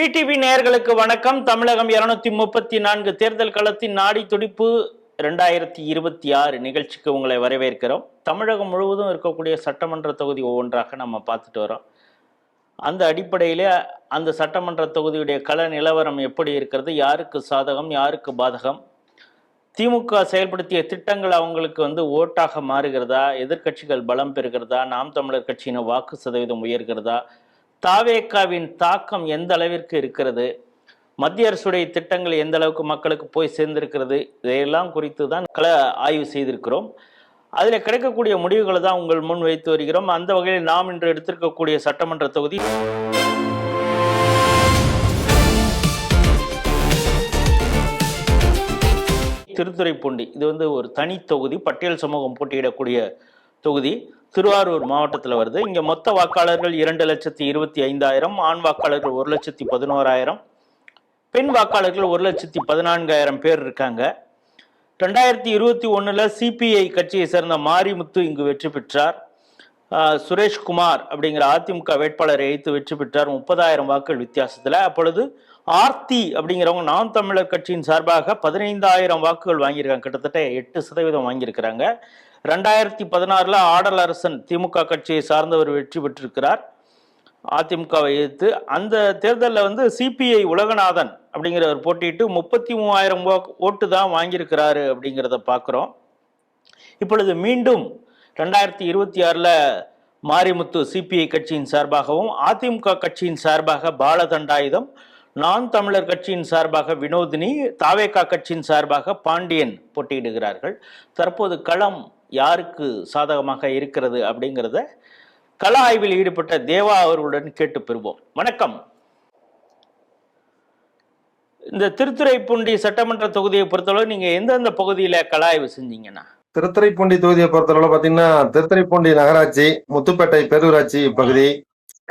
VTV நேயர்களுக்கு வணக்கம். தமிழகம் 234 தேர்தல் களத்தின் நாடி துடிப்பு 2026 நிகழ்ச்சிக்கு உங்களை வரவேற்கிறோம். தமிழகம் முழுவதும் இருக்கக்கூடிய சட்டமன்ற தொகுதி ஒவ்வொன்றாக நம்ம பார்த்துட்டு வரோம். அந்த அடிப்படையில் அந்த சட்டமன்ற தொகுதியுடைய கள நிலவரம் எப்படி இருக்கிறது, யாருக்கு சாதகம் யாருக்கு பாதகம், திமுக செயல்படுத்திய திட்டங்கள் அவங்களுக்கு ஓட்டாக மாறுகிறதா, எதிர்க்கட்சிகள் பலம் பெறுகிறதா, நாம் தமிழர் கட்சியின் வாக்கு சதவீதம் உயர்கிறதா, தாவேக்காவின் தாக்கம் எந்த அளவிற்கு இருக்கிறது, மத்திய அரசுடைய திட்டங்கள் எந்த அளவுக்கு மக்களுக்கு போய் சேர்ந்திருக்கிறது, இதையெல்லாம் குறித்து தான் கள ஆய்வு செய்திருக்கிறோம். அதில் கிடைக்கக்கூடிய முடிவுகளை தான் உங்கள் முன் வைத்து வருகிறோம். அந்த வகையில் நாம் இன்று எடுத்திருக்கக்கூடிய சட்டமன்ற தொகுதி திருத்துறைப்பூண்டி. இது ஒரு தனி தொகுதி, பட்டியல் சமூகம் போட்டியிடக்கூடிய தொகுதி. திருவாரூர் மாவட்டத்தில் வருது. இங்கே மொத்த வாக்காளர்கள் 2,25,000, ஆண் வாக்காளர்கள் 1,11,000, பெண் வாக்காளர்கள் 1,14,000 பேர் இருக்காங்க. 2021 சிபிஐ கட்சியை சேர்ந்த மாரிமுத்து இங்கு வெற்றி பெற்றார். சுரேஷ்குமார் அப்படிங்கிற அதிமுக வேட்பாளரை எதிர்த்து வெற்றி பெற்றார் 30,000 வாக்குகள் வித்தியாசத்தில். அப்பொழுது ஆர்த்தி அப்படிங்கிறவங்க நாம் தமிழர் கட்சியின் சார்பாக 15,000 வாக்குகள் வாங்கியிருக்காங்க, கிட்டத்தட்ட 8% வாங்கியிருக்கிறாங்க. 2016 ஆடல் அரசன் திமுக கட்சியை சார்ந்தவர் வெற்றி பெற்றிருக்கிறார் அதிமுகவை எதிர்த்து. அந்த தேர்தலில் சிபிஐ உலகநாதன் அப்படிங்கிறவர் போட்டிட்டு 33,000 ஓட்டு தான் வாங்கியிருக்கிறாரு அப்படிங்கிறத பார்க்குறோம். இப்பொழுது மீண்டும் 2026 மாரிமுத்து சிபிஐ கட்சியின் சார்பாகவும், அதிமுக கட்சியின் சார்பாக பாலதண்டாயுதம், நான் தமிழர் கட்சியின் சார்பாக வினோதினி, தாவேகா கட்சியின் சார்பாக பாண்டியன் போட்டியிடுகிறார்கள். தற்போது களம் யாருக்கு சாதகமாக இருக்கிறது அப்படிங்கிறத கள ஆய்வில் ஈடுபட்ட தேவா அவர்களுடன் கேட்டு பெறுவோம். வணக்கம். இந்த திருத்துறைப்பூண்டி சட்டமன்ற தொகுதியை பொறுத்தளவு நீங்க எந்தெந்த பகுதியில கள ஆய்வு செஞ்சீங்கன்னா? திருத்துறைப்பூண்டி தொகுதியை பொறுத்தளவு பாத்தீங்கன்னா, திருத்துறைப்பூண்டி நகராட்சி, முத்துப்பேட்டை பேரூராட்சி பகுதி,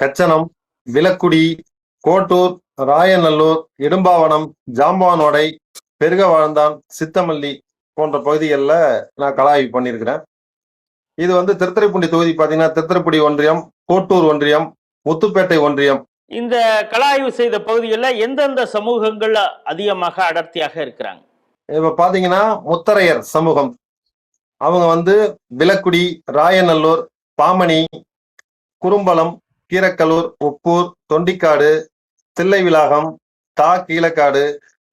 கச்சனம், விலக்குடி, கோட்டூர், ராயநல்லூர், இடும்பாவனம், ஜாம்பவானோடை, பெருக வாழ்ந்தான், சித்தமல்லி போன்ற பகுதிகளில் நான் கள ஆய்வு பண்ணியிருக்கிறேன். இது திருத்துறைப்பூண்டி தொகுதி பார்த்தீங்கன்னா, திருத்துறைப்பூண்டி ஒன்றியம், கோட்டூர் ஒன்றியம், முத்துப்பேட்டை ஒன்றியம். இந்த கள ஆய்வு செய்த பகுதிகளில் எந்தெந்த சமூகங்கள் அதிகமாக அடர்த்தியாக இருக்கிறாங்க? இப்ப பாத்தீங்கன்னா, முத்தரையர் சமூகம் அவங்க விலக்குடி, ராயநல்லூர், பாமணி, குறும்பலம், கீரக்கலூர், உப்பூர், தொண்டிக்காடு, தில்லைவிளாகம், தா கீழக்காடு,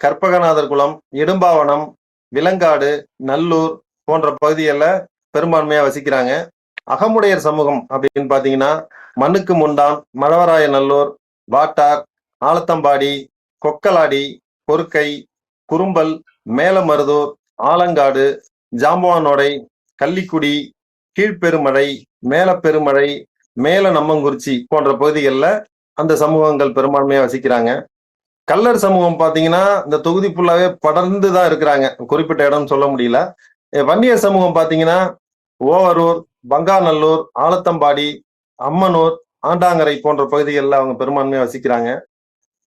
கற்பகநாதர் குளம், இடும்பாவனம், விலங்காடு, நல்லூர் போன்ற பகுதிகளில் பெரும்பான்மையா வசிக்கிறாங்க. அகமுடையர் சமூகம் அப்படின்னு பாத்தீங்கன்னா, மண்ணுக்கு முண்டான், மழவராய நல்லூர், வாட்டார், ஆலத்தம்பாடி, கொக்கலாடி, பொறுக்கை, குறும்பல், மேலமருதூர், ஆலங்காடு, ஜாம்பவானோடை, கள்ளிக்குடி, கீழ்பெருமழை, மேலப்பெருமழை, மேல நம்மங்குறிச்சி போன்ற பகுதிகளில் அந்த சமூகங்கள் பெரும்பான்மையா வசிக்கிறாங்க. கல்லர் சமூகம் பாத்தீங்கன்னா இந்த தொகுதி ஃபுல்லாவே படர்ந்து தான் இருக்கிறாங்க, குறிப்பிட்ட இடம் சொல்ல முடியல. வன்னியர் சமூகம் பாத்தீங்கன்னா ஓவரூர், பங்காநல்லூர், ஆலத்தம்பாடி, அம்மனூர், ஆண்டாங்கரை போன்ற பகுதிகளில் அவங்க பெரும்பான்மையா வசிக்கிறாங்க.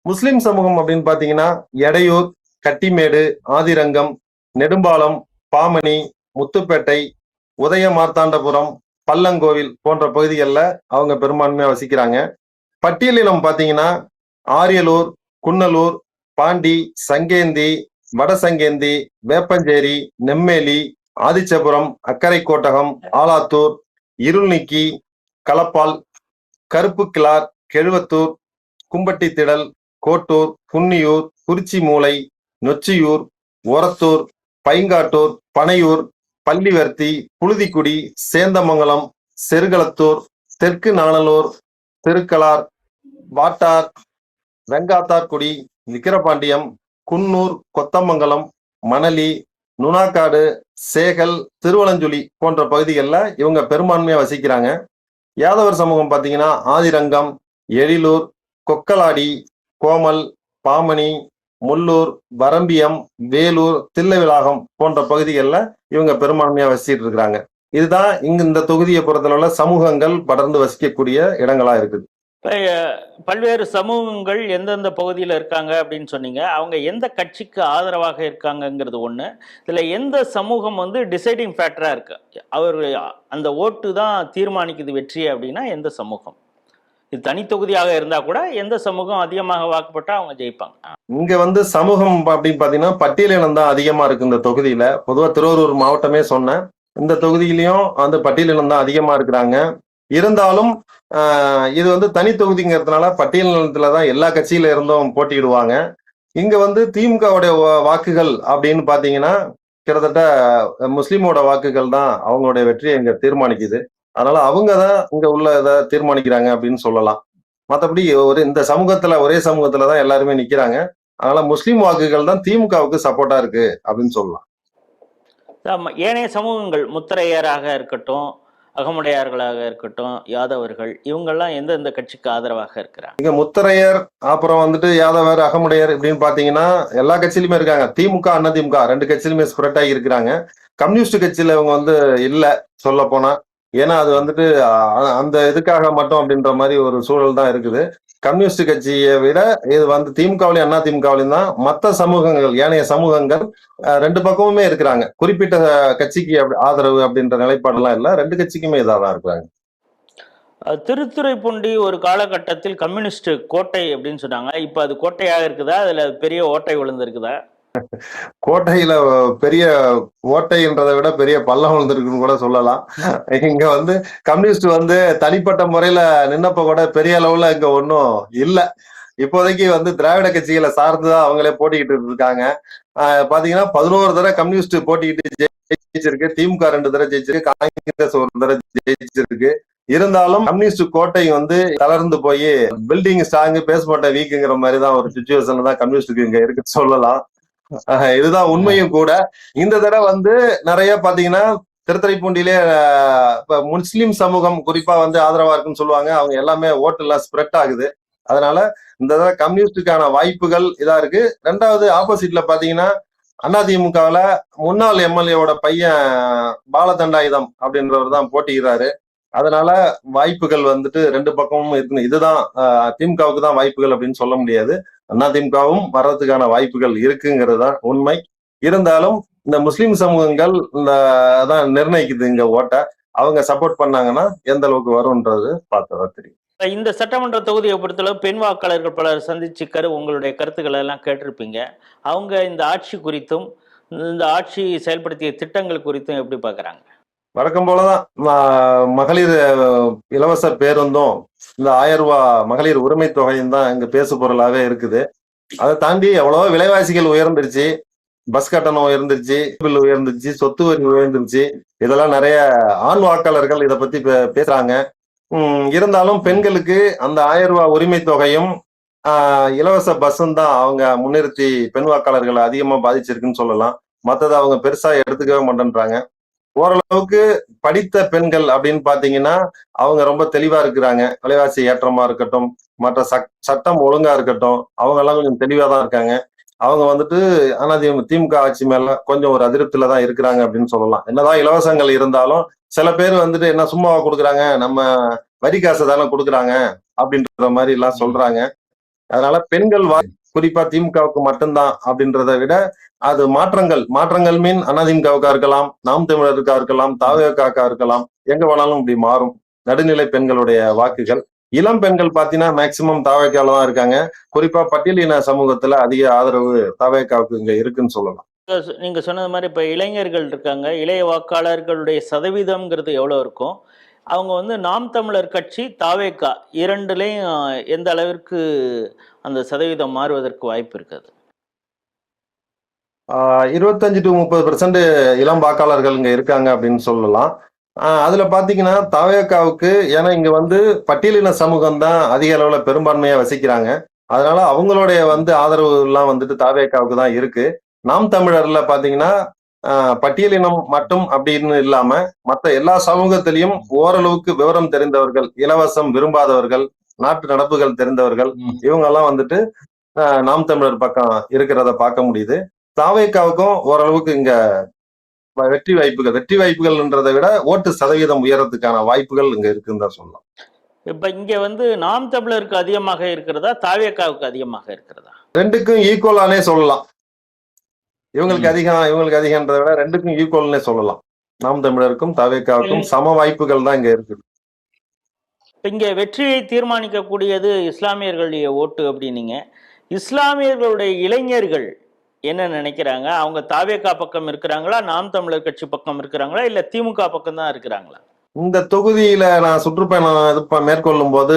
முஸ்லிம் சமூகம் அப்படின்னு பாத்தீங்கன்னா எடையூர், கட்டிமேடு, ஆதிரங்கம், நெடும்பாலம், பாமணி, முத்துப்பேட்டை, உதய மார்த்தாண்டபுரம், பல்லங்கோவில் போன்ற பகுதிகளில் அவங்க பெரும்பான்மையா வசிக்கிறாங்க. பட்டியலினம் பாத்தீங்கன்னா ஆரியலூர், குன்னலூர், பாண்டி, சங்கேந்தி, வடசங்கேந்தி, வேப்பஞ்சேரி, நெம்மேலி, ஆதிச்சபுரம், அக்கரை கோட்டகம், ஆலாத்தூர், இருள்நீக்கி, களப்பால், கருப்பு கிளார், கெழுவத்தூர், கும்பட்டி திடல், கோட்டூர், புன்னியூர், குறிச்சி மூலை, நொச்சியூர், ஒரத்தூர், பைங்காட்டூர், பனையூர், பள்ளிவர்த்தி, புழுதிக்குடி, சேந்தமங்கலம், செருகளத்தூர், தெற்கு நாணலூர், திருக்கலார், வாட்டார், வெங்காத்தார்குடி, விக்கிரபாண்டியம், குன்னூர், கொத்தமங்கலம், மணலி, நுணாக்காடு, சேகல், திருவலஞ்சுழி போன்ற பகுதிகளில் இவங்க பெரும்பான்மையா வசிக்கிறாங்க. யாதவர் சமூகம் பார்த்தீங்கன்னா ஆதிரங்கம், எழிலூர், கொக்கலாடி, கோமல், பாமணி, முள்ளூர், வரம்பியம், வேலூர், தில்லைவிளாகம் போன்ற பகுதிகளில் இவங்க பெரும்பான்மையா வசிச்சுட்டு இருக்கிறாங்க. இதுதான் இந்த தொகுதியை பொறுத்தளவுல சமூகங்கள் படர்ந்து வசிக்கக்கூடிய இடங்களா இருக்குது. பல்வேறு சமூகங்கள் எந்தெந்த பகுதியில் இருக்காங்க அப்படின்னு சொன்னீங்க. அவங்க எந்த கட்சிக்கு ஆதரவாக இருக்காங்கங்கிறது ஒன்று. இதில் எந்த சமூகம் டிசைடிங் ஃபேக்டராக இருக்கு, அவர் அந்த ஓட்டு தான் தீர்மானிக்குது வெற்றி அப்படின்னா எந்த சமூகம்? இது தனி தொகுதியாக இருந்தா கூட எந்த சமூகம் அதிகமாக வாக்குப்பட்டா அவங்க ஜெயிப்பாங்க. இங்க வந்து சமூகம் அப்படின்னு பாத்தீங்கன்னா பட்டியலினம் தான் அதிகமா இருக்கு இந்த தொகுதியில. பொதுவா திருவாரூர் மாவட்டமே சொன்னேன். இந்த தொகுதியிலையும் வந்து பட்டியலினம் தான் அதிகமா இருக்கிறாங்க. இருந்தாலும் இது வந்து தனி தொகுதிங்கிறதுனால பட்டியலினத்துல தான் எல்லா கட்சியில இருந்தும் போட்டியிடுவாங்க. இங்க வந்து திமுகவுடைய வாக்குகள் அப்படின்னு பாத்தீங்கன்னா கிட்டத்தட்ட முஸ்லிமோட வாக்குகள் தான் அவங்களுடைய வெற்றியை இங்க தீர்மானிக்குது. அதனால அவங்க தான் இங்க உள்ள இதை தீர்மானிக்கிறாங்க அப்படின்னு சொல்லலாம். மற்றபடி இந்த சமூகத்துல ஒரே சமூகத்துல தான் எல்லாருமே நிக்கிறாங்க. அதனால முஸ்லிம் வாக்குகள் தான் திமுகவுக்கு சப்போர்ட்டா இருக்கு அப்படின்னு சொல்லலாம். ஏனைய சமூகங்கள் முத்திரையராக இருக்கட்டும், அகமுடையார்களாக இருக்கட்டும், யாதவர்கள் இவங்கெல்லாம் எந்தெந்த கட்சிக்கு ஆதரவாக இருக்கிறாங்க? இங்க முத்தரையர் அப்புறம் வந்துட்டு யாதவர் அகமுடையர் இப்படின்னு பாத்தீங்கன்னா எல்லா கட்சியிலுமே இருக்காங்க. திமுக அதிமுக 2 கட்சியிலுமே ஸ்ப்ரெட் ஆகி இருக்கிறாங்க. கம்யூனிஸ்ட் கட்சியில இவங்க வந்து இல்ல சொல்ல போனா. ஏன்னா அது வந்துட்டு அந்த இதுக்காக மட்டும் அப்படின்ற மாதிரி ஒரு சூழல் தான் இருக்குது. கம்யூனிஸ்ட் கட்சியை விட இது வந்து திமுகவிலையும் அதிமுகவிலையும் தான் மற்ற சமூகங்கள் ஏனைய சமூகங்கள் 2 பக்கமுமே இருக்கிறாங்க. குறிப்பிட்ட கட்சிக்கு ஆதரவு அப்படின்ற நிலைப்பாடெல்லாம் இல்ல. 2 கட்சிக்குமே இதாதான் இருக்கிறாங்க. திருத்துறைப்பூண்டி ஒரு காலகட்டத்தில் கம்யூனிஸ்ட் கோட்டை அப்படின்னு சொன்னாங்க. இப்ப அது கோட்டையாக இருக்குதா, அதுல பெரிய ஓட்டை விழுந்திருக்குதா? கோட்டையில பெரிய ஓட்டைன்றதை விட பெரிய பள்ளம் விழுந்திருக்குன்னு கூட சொல்லலாம். இங்க வந்து கம்யூனிஸ்ட் வந்து தனிப்பட்ட முறையில நின்னப்ப கூட பெரிய அளவுல இங்க ஒன்றும் இல்ல. இப்போதைக்கு வந்து திராவிட கட்சிகளை சார்ந்துதான் அவங்களே போட்டிக்கிட்டு இருக்காங்க. பாத்தீங்கன்னா 11 தடவை கம்யூனிஸ்ட் போட்டிக்கிட்டு ஜெயிச்சிருக்கு. திமுக 2 தடவை ஜெயிச்சிருக்கு. காங்கிரஸ் 1 தடவை ஜெயிச்சிருக்கு. இருந்தாலும் கம்யூனிஸ்ட் கோட்டை வந்து தளர்ந்து போய் பில்டிங் ஸ்ட்ராங் பேஸ்மெண்ட் வீக்குங்கிற மாதிரி தான் ஒரு சுச்சுவேஷன் தான் கம்யூனிஸ்டுக்கு இங்க இருக்குன்னு சொல்லலாம். இதுதான் உண்மையும் கூட. இந்த தடவை வந்து நிறைய பாத்தீங்கன்னா திருத்துறைப்பூண்டியிலே முஸ்லிம் சமூகம் குறிப்பா வந்து ஆதரவா இருக்குன்னு சொல்லுவாங்க. அவங்க எல்லாமே ஓட்டு எல்லாம் ஸ்ப்ரெட் ஆகுது. அதனால இந்த தடவை கம்யூனிஸ்டுக்கான வாய்ப்புகள் இதா இருக்கு. 2வது ஆப்போசிட்ல பாத்தீங்கன்னா அதிமுகவுல முன்னாள் எம்எல்ஏவோட பையன் பாலதண்டாயுதம் அப்படின்றவர் தான் போட்டிக்கிறாரு. அதனால வாய்ப்புகள் வந்துட்டு 2 பக்கமும் இருக்கு. இதுதான் திமுகவுக்கு தான் வாய்ப்புகள் அப்படின்னு சொல்ல முடியாது. அதிமுகவும் வர்றதுக்கான வாய்ப்புகள் இருக்குங்கிறது தான் உண்மை. இருந்தாலும் இந்த முஸ்லிம் சமூகங்கள் தான் நிர்ணயிக்குது இங்க ஓட்ட. அவங்க சப்போர்ட் பண்ணாங்கன்னா எந்த அளவுக்கு வரும்ன்றது பார்த்ததா தெரியும். இந்த சட்டமன்ற தொகுதியை பொறுத்தளவு பெண் வாக்காளர்கள் பலர் சந்திச்சு உங்களுடைய கருத்துக்களை எல்லாம் கேட்டிருப்பீங்க. அவங்க இந்த ஆட்சி குறித்தும் இந்த ஆட்சி செயல்படுத்திய திட்டங்கள் குறித்தும் எப்படி பாக்குறாங்க? வழக்கம் போலதான் மகளிர் இலவச பேருந்தும் இந்த 1000 ரூபாய் மகளிர் உரிமை தொகையும் தான் இங்க பேசு பொருளாவே இருக்குது. அதை தாண்டி எவ்வளவோ விலைவாசிகள் உயர்ந்துருச்சு. பஸ் கட்டணம் உயர்ந்துருச்சு, பில் உயர்ந்துருச்சு, சொத்து வரி உயர்ந்துருச்சு. இதெல்லாம் நிறைய ஆண் வாக்காளர்கள் இதை பத்தி பேசுறாங்க. இருந்தாலும் பெண்களுக்கு அந்த 1000 ரூபாய் உரிமை தொகையும் இலவச பஸ்ஸும் தான் அவங்க முன்னிறுத்தி பெண் வாக்காளர்களை அதிகமா பாதிச்சிருக்குன்னு சொல்லலாம். மத்ததை அவங்க பெருசா எடுத்துக்கவே மாட்டேன்றாங்க. ஓரளவுக்கு படித்த பெண்கள் அப்படின்னு பாத்தீங்கன்னா அவங்க ரொம்ப தெளிவா இருக்கிறாங்க. விலைவாசி ஏற்றமா இருக்கட்டும், மற்ற சட்டம் ஒழுங்கா இருக்கட்டும், அவங்க எல்லாம் கொஞ்சம் தெளிவா தான் இருக்காங்க. அவங்க வந்துட்டு திமுக ஆட்சி மேல கொஞ்சம் ஒரு அதிருப்தியில தான் இருக்கிறாங்க அப்படின்னு சொல்லலாம். என்னதான் இலவசங்கள் இருந்தாலும் சில பேர் வந்துட்டு என்ன சும்மாவா கொடுக்குறாங்க, நம்ம வரி காசை தானே கொடுக்குறாங்க அப்படின்ற மாதிரி எல்லாம் சொல்றாங்க. அதனால பெண்கள் குறிப்பா திமுகவுக்கு மட்டும்தான் அப்படின்றத விட அது மாற்றங்கள் மீன் அதிமுகவுக்கா இருக்கலாம், நாம் தமிழருக்கா இருக்கலாம், தாவேக்காக்கா இருக்கலாம், எங்க வேணாலும் இப்படி மாறும். நடுநிலை பெண்களுடைய வாக்குகள். இளம் பெண்கள் பாத்தீங்கன்னா மேக்சிமம் தாவேக்கால தான் இருக்காங்க. குறிப்பா பட்டியலின சமூகத்துல அதிக ஆதரவு தாவேக்காவுக்கு இங்க இருக்குன்னு சொல்லலாம். நீங்க சொன்னது மாதிரி இப்ப இளைஞர்கள் இருக்காங்க. இளைய வாக்காளர்களுடைய சதவீதம்ங்கிறது எவ்வளவு இருக்கும்? அவங்க வந்து நாம் தமிழர் கட்சி, தாவேக்கா 2லயும் எந்த அளவிற்கு அந்த சதவீதம் மாறுவதற்கு வாய்ப்பு இருக்குது? 25 to 30% இளம் வாக்காளர்கள் இங்க இருக்காங்க அப்படின்னு சொல்லலாம். அதுல பாத்தீங்கன்னா தாவேக்காவுக்கு, ஏன்னா இங்க வந்து பட்டியலின சமூகம் தான் அதிக அளவுல பெரும்பான்மையா வசிக்கிறாங்க. அதனால அவங்களுடைய வந்து ஆதரவு எல்லாம் வந்துட்டு தாவேக்காவுக்கு தான் இருக்கு. நாம் தமிழர்ல பாத்தீங்கன்னா பட்டியலினம் மட்டும் அப்படின்னு இல்லாம மற்ற எல்லா சமூகத்திலையும் ஓரளவுக்கு விவரம் தெரிந்தவர்கள், இலவசம் விரும்பாதவர்கள், நாட்டு நடப்புகள் தெரிந்தவர்கள், இவங்க எல்லாம் வந்துட்டு நாம் தமிழர் பக்கம் இருக்கிறத பார்க்க முடியுது. தாவேக்காவுக்கும் ஓரளவுக்கு இங்க வெற்றி வாய்ப்புகள்ன்றதை விட ஓட்டு சதவீதம் உயரத்துக்கான வாய்ப்புகள் இங்க இருக்குன்னு தான் சொல்லலாம். இப்ப இங்க வந்து நாம் தமிழருக்கு அதிகமாக இருக்கிறதா, தாவேக்காவுக்கு அதிகமாக இருக்கிறதா? 2க்கும் ஈக்குவலானே சொல்லலாம். இவங்களுக்கு அதிகம்ன்றதை விட 2க்கும் ஈக்குவல்னே சொல்லலாம். நாம் தமிழருக்கும் தாவேக்காவுக்கும் சம வாய்ப்புகள் தான் இங்க இருக்கு. இங்கே வெற்றியை தீர்மானிக்கக்கூடியது இஸ்லாமியர்களுடைய ஓட்டு அப்படின்னீங்க. இஸ்லாமியர்களுடைய இளைஞர்கள் என்ன நினைக்கிறாங்க? அவங்க தாவேகா பக்கம் இருக்கிறாங்களா, நாம் தமிழர் கட்சி பக்கம் இருக்கிறாங்களா, இல்ல திமுக பக்கம் தான் இருக்கிறாங்களா? இந்த தொகுதியில நான் சுற்றுப்பயணம் மேற்கொள்ளும் போது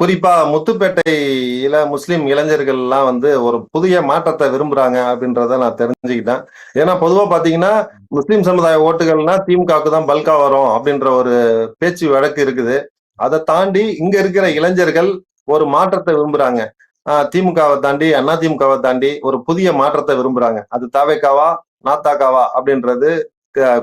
குறிப்பா முத்துப்பேட்டையில முஸ்லிம் இளைஞர்கள் எல்லாம் வந்து ஒரு புதிய மாற்றத்தை விரும்புறாங்க அப்படின்றத நான் தெரிஞ்சுக்கிட்டேன். ஏன்னா பொதுவா பாத்தீங்கன்னா முஸ்லிம் சமுதாய ஓட்டுகள்னா திமுகவுக்கு தான் பல்கா வரும் அப்படின்ற ஒரு பேச்சு வழக்கு இருக்குது. அதை தாண்டி இங்க இருக்கிற இளைஞர்கள் ஒரு மாற்றத்தை விரும்புறாங்க. திமுகவை தாண்டி அதிமுகவை தாண்டி ஒரு புதிய மாற்றத்தை விரும்புறாங்க. அது தாவேகாவா நாத்தாக்காவா அப்படின்றது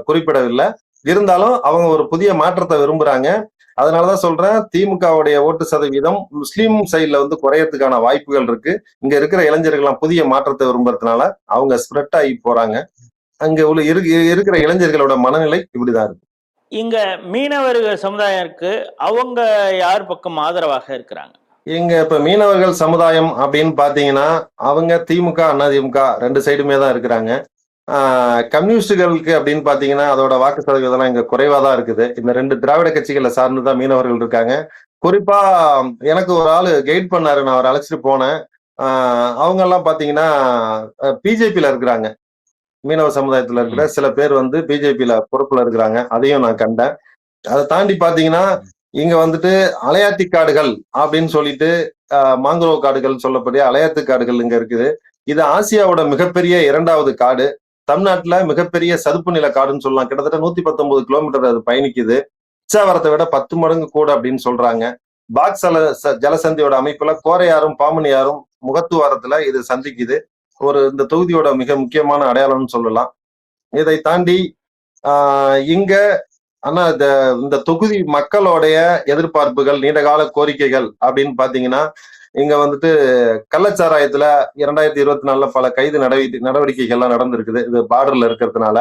குறிப்பிடவில்லை. இருந்தாலும் அவங்க ஒரு புதிய மாற்றத்தை விரும்புறாங்க. அதனாலதான் சொல்றேன், திமுகவுடைய ஓட்டு சதவீதம் முஸ்லீம் சைட்ல வந்து குறையறதுக்கான வாய்ப்புகள் இருக்கு. இங்க இருக்கிற இளைஞர்கள்லாம் புதிய மாற்றத்தை விரும்புறதுனால அவங்க ஸ்ப்ரெட் ஆகி போறாங்க. அங்க உள்ள இருக்கிற இளைஞர்களோட மனநிலை இப்படிதான் இருக்கு. இங்க மீனவர்கள் சமுதாயம் இருக்கு, அவங்க யார் பக்கம் ஆதரவாக இருக்கிறாங்க? இங்க இப்ப மீனவர்கள் சமுதாயம் அப்படின்னு பாத்தீங்கன்னா அவங்க திமுக அதிமுக ரெண்டு சைடுமே தான் இருக்கிறாங்க. கம்யூனிஸ்டுகளுக்கு அப்படின்னு பாத்தீங்கன்னா அதோட வாக்கு சதவீதம் இங்க குறைவா தான் இருக்குது. இந்த ரெண்டு திராவிட கட்சிகளை சார்ந்துதான் மீனவர்கள் இருக்காங்க. குறிப்பா எனக்கு ஒரு ஆளு கைட் பண்ணாரு, நான் அவரை அழைச்சிட்டு போனேன். அவங்க எல்லாம் பாத்தீங்கன்னா பிஜேபியில இருக்கிறாங்க. மீனவ சமுதாயத்துல இருக்கிற சில பேர் வந்து பிஜேபியில பொறுப்புல இருக்கிறாங்க. அதையும் நான் கண்டேன். அதை தாண்டி பாத்தீங்கன்னா இங்க வந்துட்டு அலையாத்தி காடுகள் அப்படின்னு சொல்லிட்டு மாங்குரோவ் காடுகள் சொல்லக்கூடிய அலையாத்து காடுகள் இங்க இருக்குது. இது ஆசியாவோட மிகப்பெரிய 2வது காடு. தமிழ்நாட்டுல மிகப்பெரிய சதுப்பு நில காடுன்னு சொல்லலாம். கிட்டத்தட்ட 119 கிலோமீட்டர் அது பயணிக்குது. இச்சாவரத்தை விட 10 மடங்கு கூட அப்படின்னு சொல்றாங்க. பாக் ஜலசந்தியோட அமைப்புல கோரையாரும் பாமணியாரும் முகத்துவாரத்துல இது சந்திக்குது. இந்த தொகுதியோட மிக முக்கியமான அடையாளம்னு சொல்லலாம். இதை தாண்டி இங்க ஆனா இந்த தொகுதி மக்களுடைய எதிர்பார்ப்புகள், நீண்டகால கோரிக்கைகள் அப்படின்னு பாத்தீங்கன்னா இங்க வந்துட்டு கள்ளச்சாராயத்துல 2024 பல கைது நடவடிக்கைகள்லாம் நடந்திருக்குது. இது பார்டர்ல இருக்கிறதுனால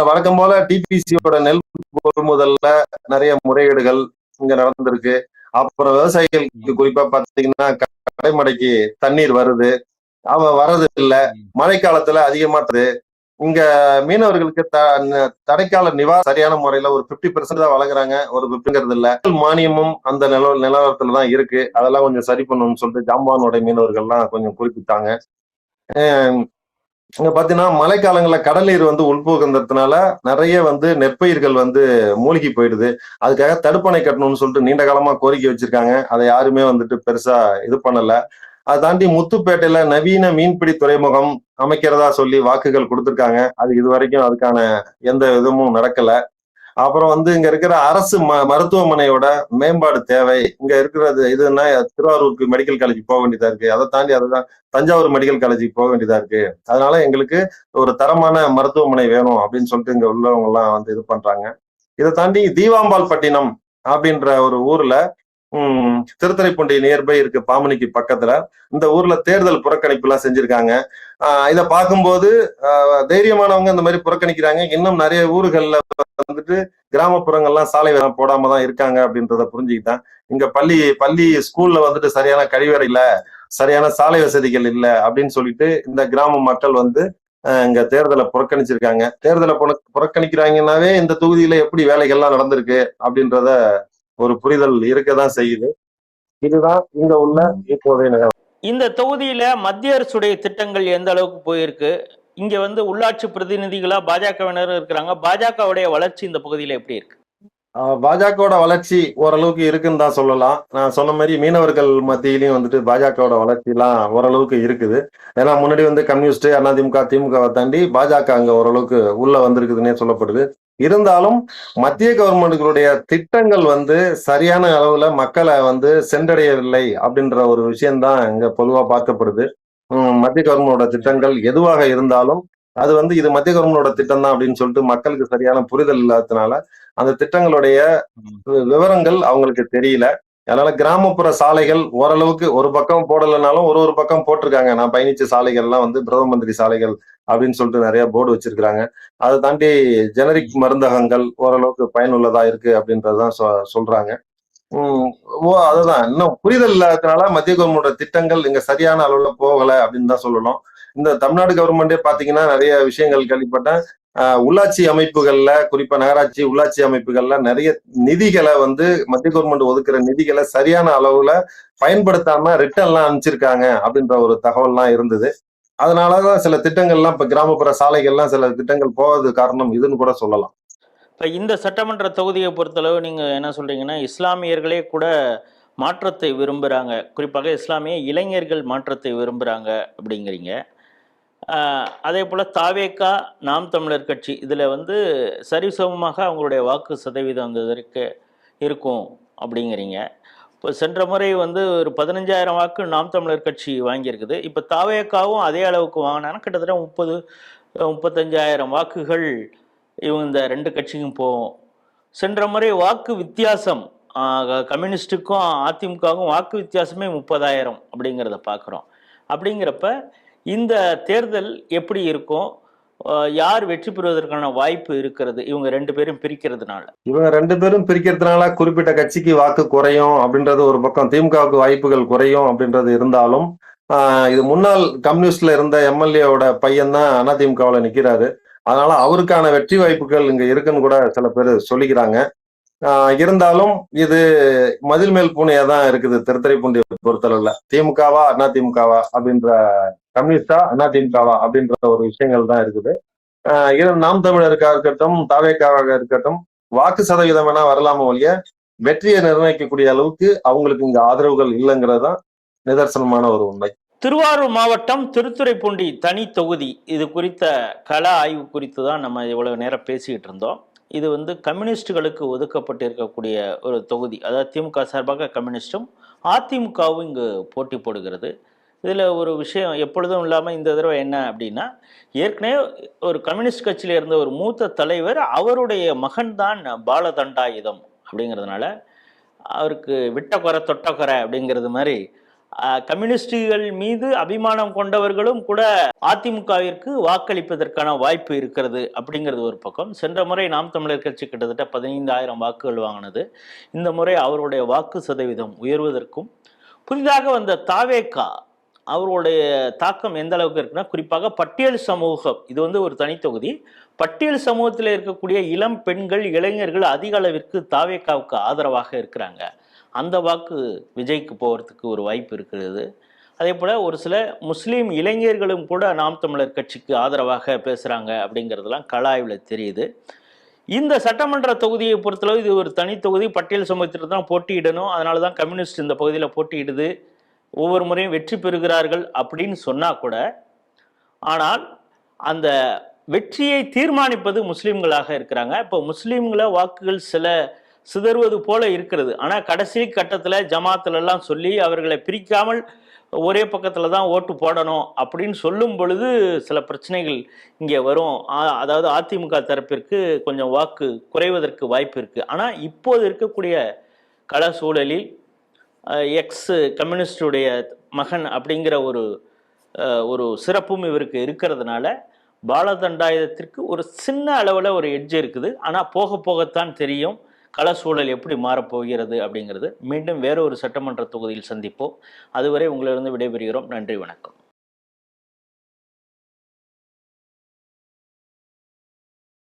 வழக்கம் போல டிபிசியோட நெல் கொள்முதல்ல நிறைய முறைகேடுகள் இங்க நடந்திருக்கு. அப்புறம் விவசாயிகளுக்கு குறிப்பா பாத்தீங்கன்னா கடைமடைக்கு தண்ணீர் வருது, வர்றது இல்ல. மழைக்காலத்துல அதிகமா இங்க மீனவர்களுக்கு தடைக்கால சரியான முறையில ஒரு 50% தான் வழங்குறாங்க, ஒரு 50ங்கிறது இல்ல. மானியமும் அந்த நிலவரத்துலதான் இருக்கு. அதெல்லாம் கொஞ்சம் சரி பண்ணணும்னு சொல்லிட்டு ஜாம்பானோட மீனவர்கள்லாம் கொஞ்சம் குறிப்பிட்டாங்க. இங்க பாத்தீங்கன்னா மழைக்காலங்கள்ல கடல் நீர் வந்து உள்புகுந்ததுனால நிறைய வந்து நெற்பயிர்கள் வந்து மூழ்கி போயிடுது. அதுக்காக தடுப்பணை கட்டணும்னு சொல்லிட்டு நீண்ட காலமா கோரிக்கை வச்சிருக்காங்க. அதை யாருமே வந்துட்டு பெருசா இது பண்ணல. அதை தாண்டி முத்துப்பேட்டையில நவீன மீன்பிடி துறைமுகம் அமைக்கிறதா சொல்லி வாக்குகள் கொடுத்திருக்காங்க. அது இது வரைக்கும் அதுக்கான எந்த விதமும் நடக்கல. அப்புறம் வந்து இங்க இருக்கிற அரசு மருத்துவமனையோட மேம்பாடு தேவை. இங்க இருக்கிறது இதுன்னா திருவாரூருக்கு மெடிக்கல் காலேஜ் போக வேண்டியதா இருக்கு. அதை தாண்டி அதுதான் தஞ்சாவூர் மெடிக்கல் காலேஜுக்கு போக வேண்டியதா இருக்கு. அதனால எங்களுக்கு ஒரு தரமான மருத்துவமனை வேணும் அப்படின்னு சொல்லிட்டு இங்க உள்ளவங்க எல்லாம் வந்து இது பண்றாங்க. இதை தாண்டி தீவாம்பால் பட்டினம் அப்படின்ற ஒரு ஊர்ல திருத்துறைப்பூண்டி நியர்பை இருக்கு, பாமணிக்கு பக்கத்துல. இந்த ஊர்ல தேர்தல் புறக்கணிப்பு எல்லாம் செஞ்சிருக்காங்க. இதை பார்க்கும்போது தைரியமானவங்க இந்த மாதிரி புறக்கணிக்கிறாங்க. இன்னும் நிறைய ஊர்கள்ல வந்துட்டு கிராமப்புறங்கள்லாம் சாலை போடாம தான் இருக்காங்க அப்படின்றத புரிஞ்சுக்கிட்டேன். இங்க பள்ளி ஸ்கூல்ல வந்துட்டு சரியான கழிவறை இல்ல, சரியான சாலை வசதிகள் இல்ல அப்படின்னு சொல்லிட்டு இந்த கிராம மக்கள் வந்து இங்க தேர்தலை புறக்கணிச்சிருக்காங்க. தேர்தலை புறக்கணிக்கிறாங்கன்னாவே இந்த தொகுதியில எப்படி வேலைகள்லாம் நடந்திருக்கு அப்படின்றத ஒரு புரிதல் இருக்கதான் செய்யுது. இதுதான் இங்க உள்ள இப்போதைய நிலைமை. இந்த தொகுதியில மத்திய அரசுடைய திட்டங்கள் எந்த அளவுக்கு போயிருக்கு? இங்க வந்து உள்ளாட்சி பிரதிநிதிகளா பாஜகவினர் இருக்கிறாங்க. பாஜகவுடைய வளர்ச்சி இந்த பகுதியில எப்படி இருக்கு? பாஜகவோட வளர்ச்சி ஓரளவுக்கு இருக்குன்னு தான் சொல்லலாம். நான் சொன்ன மாதிரி மீனவர்கள் மத்தியிலையும் வந்துட்டு பாஜகவோட வளர்ச்சி எல்லாம் ஓரளவுக்கு இருக்குது. ஏன்னா முன்னாடி வந்து கம்யூனிஸ்ட் அதிமுக திமுகவை தாண்டி பாஜக அங்க ஓரளவுக்கு உள்ள வந்திருக்குதுன்னே சொல்லப்படுது. இருந்தாலும் மத்திய கவர்மெண்ட்டுகளுடைய திட்டங்கள் வந்து சரியான அளவுல மக்களை வந்து சென்றடையவில்லை அப்படின்ற ஒரு விஷயம்தான் இங்க பொதுவா பார்க்கப்படுது. மத்திய கவர்மெண்டோட திட்டங்கள் எதுவாக இருந்தாலும் அது வந்து இது மத்திய கவர்மெண்டோட திட்டம் தான் அப்படின்னு சொல்லிட்டு மக்களுக்கு சரியான புரிதல் இல்லாததுனால அந்த திட்டங்களுடைய விவரங்கள் அவங்களுக்கு தெரியல. அதனால கிராமப்புற சாலைகள் ஓரளவுக்கு ஒரு பக்கம் போடலைனாலும் ஒரு பக்கம் போட்டிருக்காங்க. நான் பயணிச்ச சாலைகள் எல்லாம் வந்து பிரதம மந்திரி சாலைகள் அப்படின்னு சொல்லிட்டு நிறைய போர்டு வச்சிருக்கிறாங்க. அதை தாண்டி ஜெனரிக் மருந்தகங்கள் ஓரளவுக்கு பயனுள்ளதா இருக்கு அப்படின்றதுதான் சொல்றாங்க. அதுதான் இன்னும் புரிதல் இல்லாததுனால மத்திய கவர்மெண்டோட திட்டங்கள் இங்க சரியான அளவுல போகல அப்படின்னு தான் சொல்லணும். இந்த தமிழ்நாடு கவர்மெண்டே பாத்தீங்கன்னா நிறைய விஷயங்கள் கேள்விப்பட்டேன். உள்ளாட்சி அமைப்புகள்ல, குறிப்பா நகராட்சி உள்ளாட்சி அமைப்புகள்ல நிறைய நிதிகளை வந்து மத்திய கவர்மெண்ட் ஒதுக்குற நிதிகளை சரியான அளவுல பயன்படுத்தாம ரிட்டர்ன்லாம் அனுப்பிச்சிருக்காங்க அப்படின்ற ஒரு தகவல்லாம் இருந்தது. அதனாலதான் சில திட்டங்கள்லாம் இப்ப கிராமப்புற சாலைகள்லாம் சில திட்டங்கள் போவது காரணம் இதுன்னு கூட சொல்லலாம். இப்போ இந்த சட்டமன்ற தொகுதியை பொறுத்தளவு நீங்கள் என்ன சொல்கிறீங்கன்னா, இஸ்லாமியர்களே கூட மாற்றத்தை விரும்புகிறாங்க, குறிப்பாக இஸ்லாமிய இளைஞர்கள் மாற்றத்தை விரும்புகிறாங்க அப்படிங்கிறீங்க. அதே போல் தாவேகா, நாம் தமிழர் கட்சி இதில் வந்து சரிசமமாக அவங்களுடைய வாக்கு சதவீதம் அந்த இதற்கு இருக்கும் அப்படிங்கிறீங்க. இப்போ சென்ற முறை வந்து ஒரு 15,000 வாக்கு நாம் தமிழர் கட்சி வாங்கியிருக்குது. இப்போ தாவேகாவும் அதே அளவுக்கு வாங்கினாங்கன்னா கிட்டத்தட்ட 35,000 வாக்குகள் இவங்க இந்த ரெண்டு கட்சிக்கும் போகும். சென்ற முறை வாக்கு வித்தியாசம் கம்யூனிஸ்டுக்கும் அதிமுகவுக்கும் வாக்கு வித்தியாசமே 30,000 அப்படிங்கிறத பார்க்குறோம். அப்படிங்கிறப்ப இந்த தேர்தல் எப்படி இருக்கும்? யார் வெற்றி பெறுவதற்கான வாய்ப்பு இருக்கிறது இவங்க ரெண்டு பேரும் பிரிக்கிறதுனால? இவங்க ரெண்டு பேரும் பிரிக்கிறதுனால குறிப்பிட்ட கட்சிக்கு வாக்கு குறையும் அப்படின்றது ஒரு பக்கம், திமுகவுக்கு வாய்ப்புகள் குறையும் அப்படின்றது இருந்தாலும், இது முன்னாள் கம்யூனிஸ்ட்ல இருந்த எம்எல்ஏவோட பையன் தான் அதிமுகவில் நிக்கிறாரு. அதனால அவருக்கான வெற்றி வாய்ப்புகள் இங்க இருக்குன்னு கூட சில பேர் சொல்லிக்கிறாங்க. இருந்தாலும் இது மதில் மேல் பூனையா தான் இருக்குது திருத்துறைப்பூண்டியை பொறுத்தளவுல. திமுகவா அதிமுகவா அப்படின்ற, கம்யூனிஸ்டா அதிமுகவா அப்படின்ற ஒரு விஷயங்கள் தான் இருக்குது. நாம் தமிழருக்காக இருக்கட்டும், தாவேக்காவாக இருக்கட்டும், வாக்கு சதவீதம் வேணா வரலாம ஒழிய வெற்றியை நிர்ணயிக்கக்கூடிய அளவுக்கு அவங்களுக்கு இங்க ஆதரவுகள் இல்லைங்கிறது தான் நிதர்சனமான ஒரு உண்மை. திருவாரூர் மாவட்டம் திருத்துறைப்பூண்டி தனி தொகுதி இது குறித்த கள ஆய்வு குறித்து தான் நம்ம இவ்வளவு நேரம் பேசிக்கிட்டு இருந்தோம். இது வந்து கம்யூனிஸ்டுகளுக்கு ஒதுக்கப்பட்டு இருக்கக்கூடிய ஒரு தொகுதி. அதாவது திமுக சார்பாக கம்யூனிஸ்டும் அதிமுகவும் இங்கு போட்டி போடுகிறது. இதில் ஒரு விஷயம் எப்பொழுதும் இல்லாமல் இந்த தடவை என்ன அப்படின்னா, ஏற்கனவே ஒரு கம்யூனிஸ்ட் கட்சியில் இருந்த ஒரு மூத்த தலைவர் அவருடைய மகன்தான் பாலதண்டாயுதம் அப்படிங்கிறதுனால அவருக்கு விட்ட குறை தொட்ட குறை அப்படிங்கிறது மாதிரி கம்யூனிஸ்டுகள் மீது அபிமானம் கொண்டவர்களும் கூட அதிமுகவிற்கு வாக்களிப்பதற்கான வாய்ப்பு இருக்கிறது அப்படிங்கிறது ஒரு பக்கம். சென்ற முறை நாம் தமிழர் கட்சி கிட்டத்தட்ட 15,000 வாக்குகள் வாங்கினது. இந்த முறை அவருடைய வாக்கு சதவீதம் உயர்வதற்கும், புதிதாக வந்த தாவேகா அவருடைய தாக்கம் எந்த அளவுக்கு இருக்குன்னா, குறிப்பாக பட்டியல் சமூகம், இது வந்து ஒரு தனித்தொகுதி. பட்டியல் சமூகத்தில் இருக்கக்கூடிய இளம் பெண்கள், இளைஞர்கள் அதிக அளவிற்கு தாவேகாவுக்கு ஆதரவாக இருக்கிறாங்க. அந்த வாக்கு விஜய்க்கு போகிறதுக்கு ஒரு வாய்ப்பு இருக்கிறது. அதே போல் ஒரு சில முஸ்லீம் இளைஞர்களும் கூட நாம் தமிழர் கட்சிக்கு ஆதரவாக பேசுகிறாங்க அப்படிங்கிறதுலாம் கள ஆய்வில் தெரியுது. இந்த சட்டமன்ற தொகுதியை பொறுத்தளவு இது ஒரு தனி தொகுதி, பட்டியல் சமூகத்திற்கு தான் போட்டியிடணும். அதனால தான் கம்யூனிஸ்ட் இந்த பகுதியில் போட்டியிடுது, ஒவ்வொரு முறையும் வெற்றி பெறுகிறார்கள் அப்படின்னு சொன்னால் கூட, ஆனால் அந்த வெற்றியை தீர்மானிப்பது முஸ்லீம்களாக இருக்கிறாங்க. இப்போ முஸ்லீம்களை வாக்குகள் சில சிதறுவது போல இருக்கிறது. ஆனால் கடைசி கட்டத்தில் ஜமாத்துலலாம் சொல்லி அவர்களை பிரிக்காமல் ஒரே பக்கத்தில் தான் ஓட்டு போடணும் அப்படின்னு சொல்லும் பொழுது சில பிரச்சனைகள் இங்கே வரும். அதாவது அதிமுக தரப்பிற்கு கொஞ்சம் வாக்கு குறைவதற்கு வாய்ப்பு இருக்குது. ஆனால் இப்போது இருக்கக்கூடிய கள சூழலில் எக்ஸ் கம்யூனிஸ்டுடைய மகன் அப்படிங்கிற ஒரு சிறப்பும் இவருக்கு இருக்கிறதுனால பாலதண்டாயுதத்திற்கு ஒரு சின்ன அளவில் ஒரு எட்ஜ் இருக்குது. ஆனால் போக போகத்தான் தெரியும் கள சூழல் எப்படி மாறப்போகிறது அப்படிங்கிறது. மீண்டும் வேற ஒரு சட்டமன்ற தொகுதியில் சந்திப்போம். அதுவரை உங்களிடம் விடைபெறுகிறோம். நன்றி, வணக்கம்.